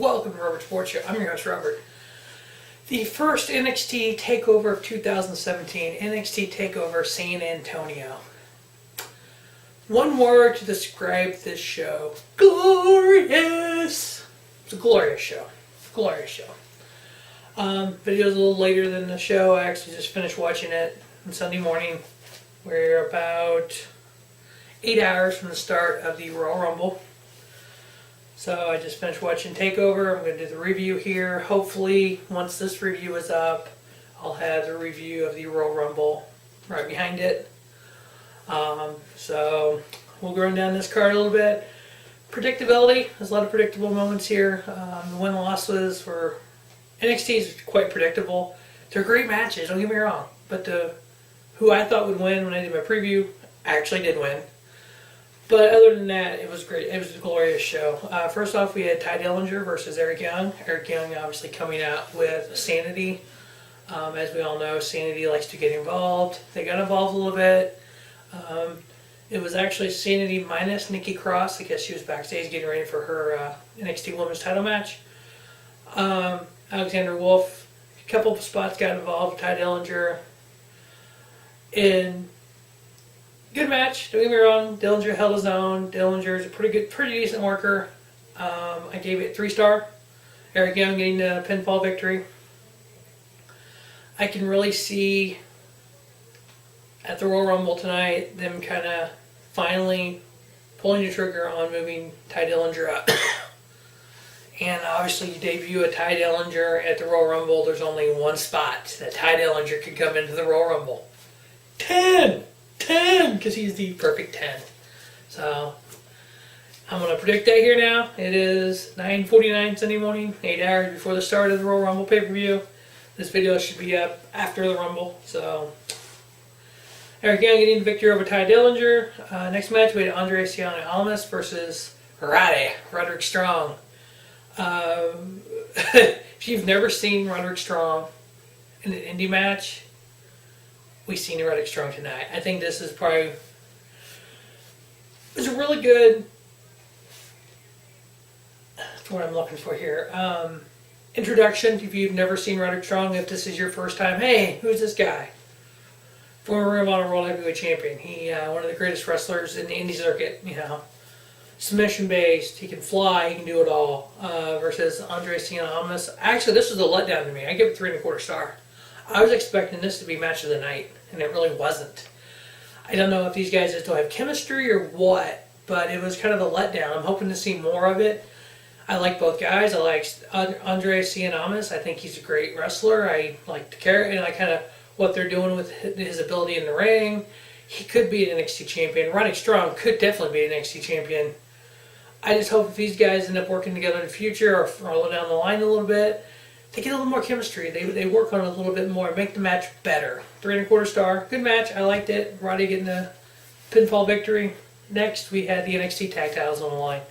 welcome to Robert Sports Show. I'm your host, Robert. The first NXT TakeOver of 2017, NXT TakeOver San Antonio. One word to describe this show: glorious. It's a glorious show. Glorious show. Video's a little later than the show. I actually just finished watching it on Sunday morning. We're about 8 hours from the start of the Royal Rumble. So I just finished watching TakeOver. I'm going to do the review here. Hopefully, once this review is up, I'll have the review of the Royal Rumble right behind it. So we'll go down this card a little bit. Predictability. There's a lot of predictable moments here. The win and loss was for NXT is quite predictable. They're great matches, don't get me wrong. But who I thought would win when I did my preview actually did win. But other than that, it was great. It was a glorious show. First off, we had Ty Dillinger versus Eric Young. Eric Young obviously coming out with Sanity. As we all know, Sanity likes to get involved. They got involved a little bit. It was actually Sanity minus Nikki Cross. I guess she was backstage getting ready for her NXT Women's title match. Alexander Wolf, a couple of spots got involved. Ty Dillinger. In good match, don't get me wrong. Dillinger held his own. Dillinger is a pretty decent worker. I gave it 3-star. Eric Young getting the pinfall victory. I can really see at the Royal Rumble tonight them kind of finally pulling the trigger on moving Ty Dillinger up. And obviously, you debut a Ty Dillinger at the Royal Rumble. There's only one spot that Ty Dillinger could come into the Royal Rumble. 10, because he's the perfect 10. So I'm going to predict that here now. It is 9:49 Sunday morning, 8 hours before the start of the Royal Rumble pay-per-view. This video should be up after the Rumble. So Eric Young getting the victory over Ty Dillinger. Next match, we had Andre Cien Almas versus Roderick Strong. If you've never seen Roderick Strong in an indie match, we've seen Roderick Strong tonight. I think this is probably a really good. That's what I'm looking for here. Introduction. If you've never seen Roderick Strong, if this is your first time, hey, who's this guy? Former Ring of Honor World Heavyweight Champion. He one of the greatest wrestlers in the indie circuit. You know, submission based. He can fly. He can do it all. Versus Andre Cien Almas. Actually, this was a letdown to me. I give it 3.25 stars. I was expecting this to be match of the night, and it really wasn't. I don't know if these guys just don't have chemistry or what, but it was kind of a letdown. I'm hoping to see more of it. I like both guys. I like Andre Cien Almas. I think he's a great wrestler. I like the character, and I kind of what they're doing with his ability in the ring. He could be an NXT champion. Roderick Strong could definitely be an NXT champion. I just hope if these guys end up working together in the future or rolling down the line a little bit, they get a little more chemistry. They work on it a little bit more, make the match better. 3.25 star, good match. I liked it. Roddy getting the pinfall victory. Next, we had the NXT tag titles on the line.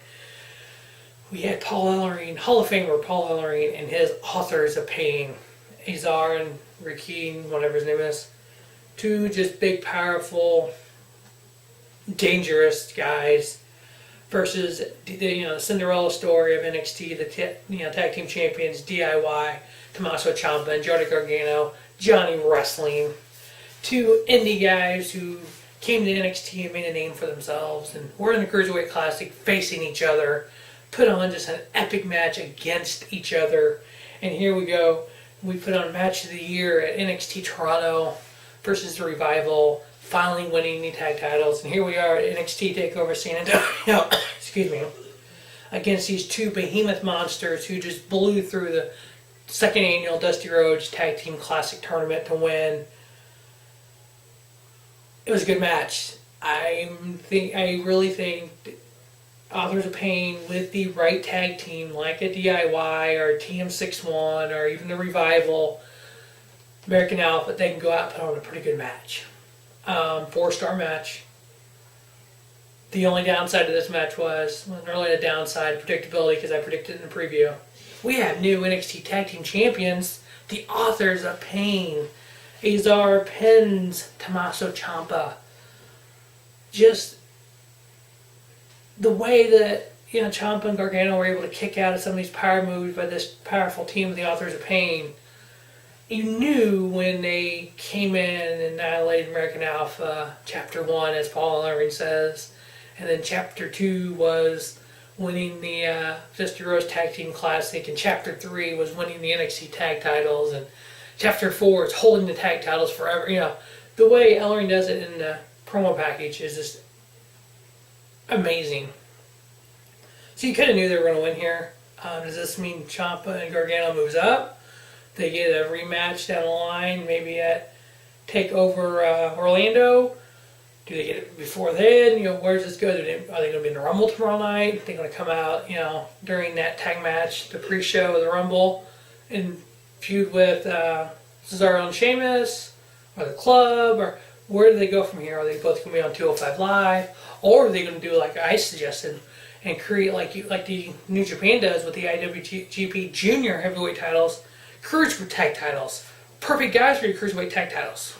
We had Paul Ellering, Hall of Famer Paul Ellering, and his Authors of Pain, Azar and Rakeen, whatever his name is. Two just big, powerful, dangerous guys. Versus the Cinderella story of NXT, the tag team champions, DIY, Tommaso Ciampa and Johnny Gargano, Johnny Wrestling, two indie guys who came to NXT and made a name for themselves, and were in the Cruiserweight Classic facing each other, put on just an epic match against each other, and here we go. We put on match of the year at NXT Toronto versus the Revival, finally winning the tag titles, and here we are at NXT TakeOver San Antonio, excuse me, against these two behemoth monsters who just blew through the second annual Dusty Rhodes Tag Team Classic Tournament to win. It was a good match. I really think Authors of Pain with the right tag team, like a DIY or TM61 or even the Revival, American Alpha, they can go out and put on a pretty good match. 4-star match. The only downside to this match wasn't really a downside, predictability, because I predicted it in the preview. We have new NXT Tag Team Champions, the Authors of Pain. Azar pins Tommaso Ciampa. Just the way that Ciampa and Gargano were able to kick out of some of these power moves by this powerful team of the Authors of Pain. You knew when they came in and annihilated American Alpha, Chapter 1, as Paul Irving says, and then Chapter 2 was winning the Just Heroes Tag Team Classic, and Chapter 3 was winning the NXT Tag Titles, and Chapter 4 is holding the tag titles forever. The way Ellering does it in the promo package is just amazing. So you kind of knew they were going to win here. Does this mean Ciampa and Gargano moves up? They get a rematch down the line, maybe at TakeOver Orlando? Do they get it before then? Where does this go? Are they going to be in the Rumble tomorrow night? Are they going to come out, during that tag match, the pre-show of the Rumble, and feud with Cesaro and Sheamus, or the Club, or where do they go from here? Are they both going to be on 205 Live, or are they going to do like I suggested and create like the New Japan does with the IWGP Junior Heavyweight titles, Cruiserweight Tag titles, perfect guys for your Cruiserweight Tag titles.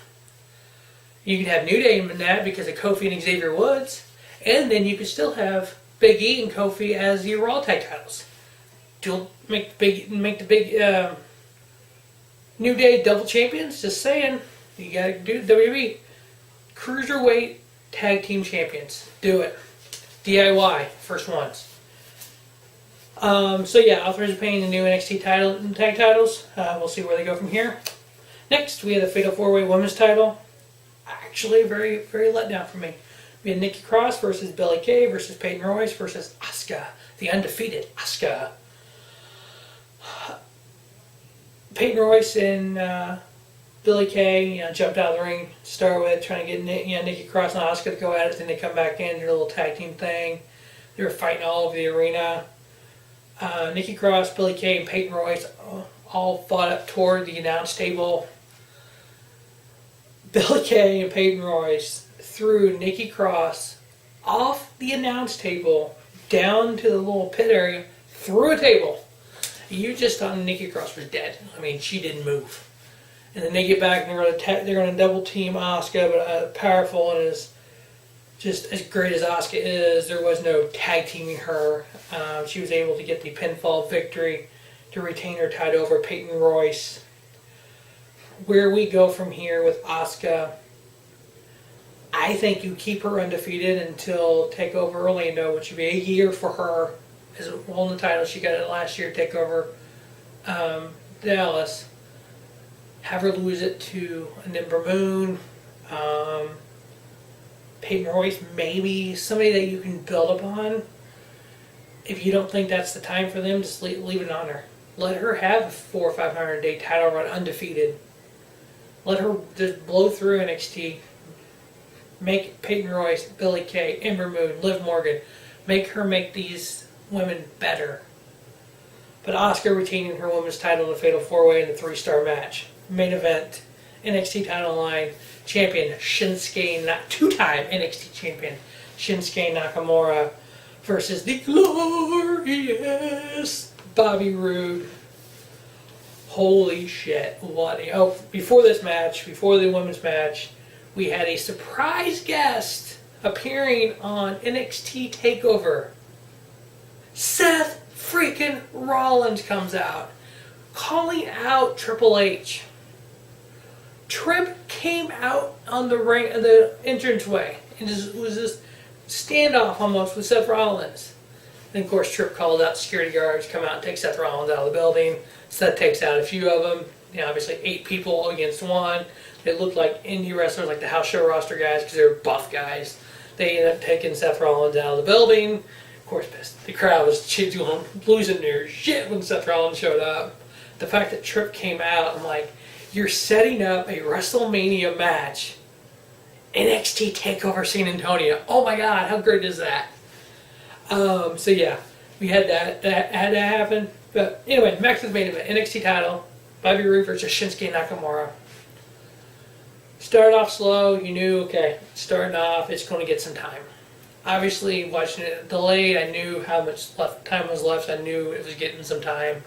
You can have New Day in that because of Kofi and Xavier Woods, and then you could still have Big E and Kofi as your Raw Tag titles. Make the big New Day double champions. Just saying, you gotta do WWE Cruiserweight Tag Team Champions. Do it. DIY first ones. So yeah, Authors of Pain, the new NXT tag titles. We'll see where they go from here. Next, we had the Fatal 4-Way Women's title. Actually, very, very letdown for me. We had Nikki Cross versus Billie Kay versus Peyton Royce versus Asuka, the undefeated Asuka. Peyton Royce and Billie Kay, jumped out of the ring to start with, trying to get Nikki Cross and Asuka to go at it. Then they come back in, do a little tag team thing. They were fighting all over the arena. Nikki Cross, Billie Kay, and Peyton Royce all fought up toward the announce table. Billie Kay and Peyton Royce threw Nikki Cross off the announce table down to the little pit area, through a table. You just thought Nikki Cross was dead. I mean, she didn't move. And then they get back and they're going to double team Asuka, but powerful and just as great as Asuka is, there was no tag teaming her. She was able to get the pinfall victory to retain her title over Peyton Royce. Where we go from here with Asuka, I think you keep her undefeated until TakeOver Orlando, which would be a year for her as holding the title. She got it last year, TakeOver Dallas. Have her lose it to an Ember Moon. Peyton Royce, maybe somebody that you can build upon. If you don't think that's the time for them, just leave it on her. Let her have a 400 or 500 day title run undefeated. Let her just blow through NXT. Make Peyton Royce, Billie Kay, Ember Moon, Liv Morgan. Make her make these women better. But Asuka retaining her women's title in the Fatal 4-Way in the 3-star match. Main event, NXT title line, champion two-time NXT champion Shinsuke Nakamura versus the glorious Bobby Roode. Holy shit, before this match, before the women's match, we had a surprise guest appearing on NXT TakeOver. Seth freaking Rollins comes out, calling out Triple H. Tripp came out on the entranceway and was this standoff almost with Seth Rollins. And of course, Tripp called out security guards, come out and take Seth Rollins out of the building. Seth takes out a few of them. Obviously 8 people against 1. They looked like indie wrestlers, like the house show roster guys, because they were buff guys. They ended up taking Seth Rollins out of the building. Of course, the crowd was losing their shit when Seth Rollins showed up. The fact that Tripp came out, I'm like, you're setting up a WrestleMania match. NXT TakeOver San Antonio. Oh my God, how great is that? So yeah, we had that had to happen. But anyway, back to the main event. NXT title, Bobby Roode versus Shinsuke Nakamura. Started off slow, you knew, okay, starting off, it's going to get some time. Obviously, watching it delayed, I knew how much time was left. I knew it was getting some time.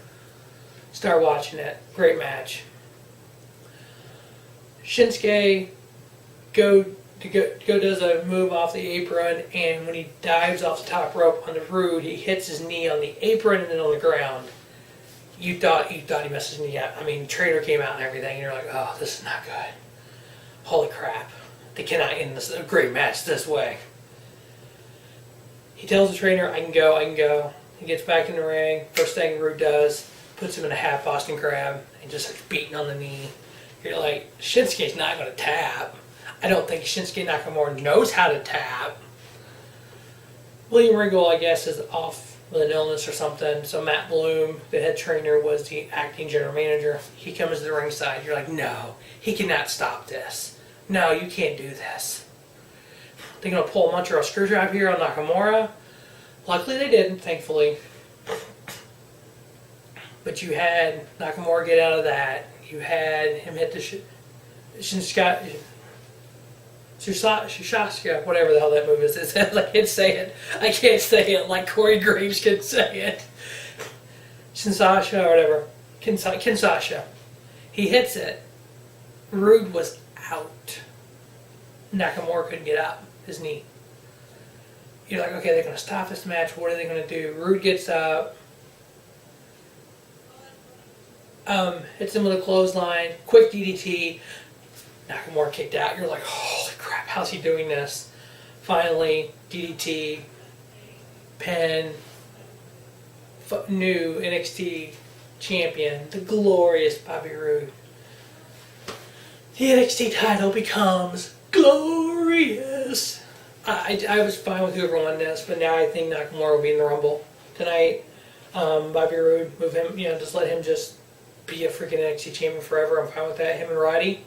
Start watching it. Great match. Shinsuke go does a move off the apron, and when he dives off the top rope on the Rude, he hits his knee on the apron and then on the ground. You thought he messed his knee up. I mean, Trainer came out and everything, and you're like, oh, this is not good. Holy crap. They cannot end this a great match this way. He tells the Trainer, I can go. He gets back in the ring. First thing Rude does, puts him in a half Boston Crab and just starts beating on the knee. You're like, Shinsuke's not going to tap. I don't think Shinsuke Nakamura knows how to tap. William Regal, I guess, is off with an illness or something. So Matt Bloom, the head trainer, was the acting general manager. He comes to the ringside. You're like, no, he cannot stop this. No, you can't do this. They're going to pull a Montreal screwdriver here on Nakamura. Luckily they didn't, thankfully. But you had Nakamura get out of that. You had him hit the Shushaka, whatever the hell that move is. I can't say it. I can't say it like Corey Graves can say it. Shinsasha or whatever. Kinsasha. He hits it. Rude was out. Nakamura couldn't get up his knee. You're like, okay, they're going to stop this match. What are they going to do? Rude gets up. Hits him with a clothesline. Quick DDT. Nakamura kicked out. You're like, holy crap, how's he doing this? Finally, DDT. Pin. New NXT champion. The glorious Bobby Roode. The NXT title becomes glorious. I was fine with whoever won this, but now I think Nakamura will be in the Rumble tonight. Bobby Roode, move him, just let him just be a freaking NXT champion forever. I'm fine with that. Him and Roddy.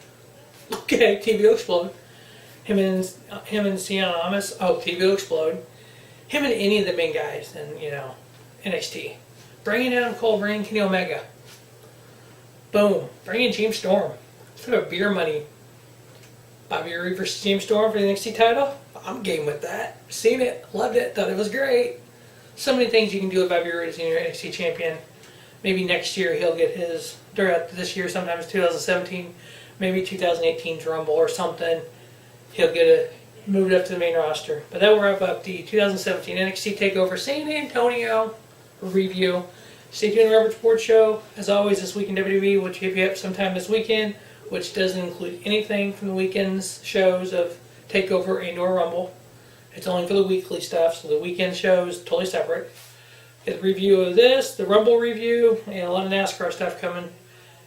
Okay, TV will explode. Him and Cien Almas. Oh, TV will explode. Him and any of the main guys in NXT. Bring in Adam Cole. Bring in Kenny Omega. Boom. Bring in James Storm. Instead of beer money. Bobby Roode versus James Storm for the NXT title. I'm game with that. Seen it, loved it, thought it was great. So many things you can do with Bobby Roode as your NXT champion. Maybe next year he'll get his, throughout this year, sometimes 2017, maybe 2018's Rumble or something. He'll get it moved up to the main roster. But that will wrap up the 2017 NXT TakeOver San Antonio review. Stay tuned to the Robert Sports Show. As always, this week in WWE, which will be up sometime this weekend, which doesn't include anything from the weekend's shows of TakeOver and or Rumble. It's only for the weekly stuff, so the weekend show is totally separate. Get a review of this, the Rumble review, and a lot of NASCAR stuff coming,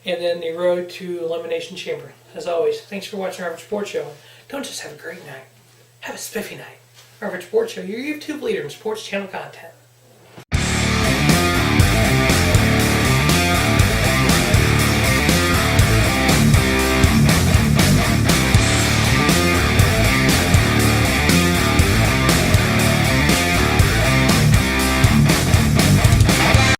and then the road to Elimination Chamber. As always, thanks for watching Robert Sports Show. Don't just have a great night, have a spiffy night. Robert Sports Show, your YouTube leader in sports channel content.